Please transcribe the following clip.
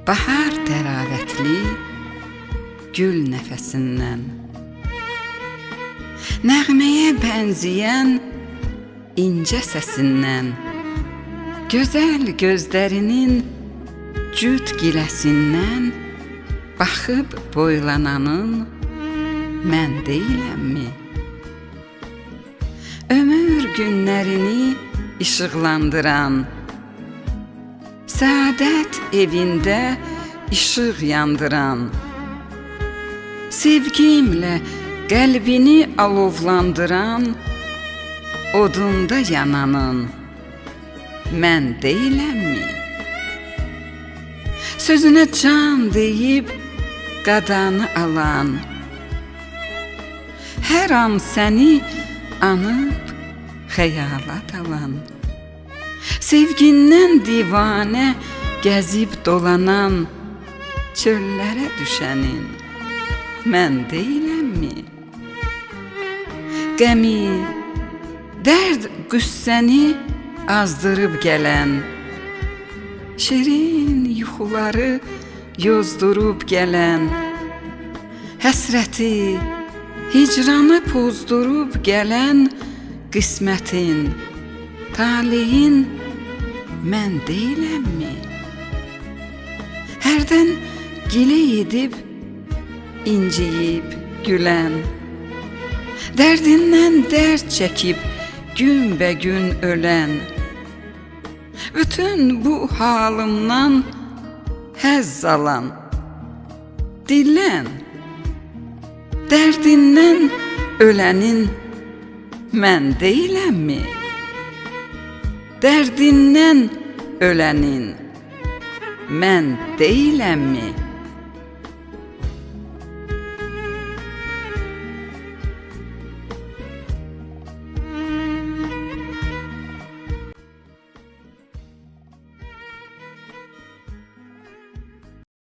bahar təravətli gül nəfəsindən, nəğməyə bənzəyən incə səsindən, gözəl gözlərinin cüt giləsindən baxıb boylananın mən deyiləmmi? Ömür günlərini işıqlandıran, səadət evində işıq yandıran, sevgimlə qəlbini alovlandıran, odunda yananın mən deyiləmmi? Sözünə can deyib qadanı alan, hər an səni anıb xəyala dalan, sevgindən divanə gəzib dolanan, çöllərə düşənin mən deyiləmmi? Qəmi, dərd qüssəni azdırıb gələn, şirin yuxuları yozdurub gələn, həsrəti, hicranı pozdurub gələn, qismətin, talehin mən deyiləmmi? Hərdən gilə edib, inciyib gülən, dərdindən dərd çəkib günbəgün ölən, bütün bu halımdan həzz alan, dilən, dərdindən ölənin mən deyiləmmi? Dərdindən ölənin mən deyiləmmi?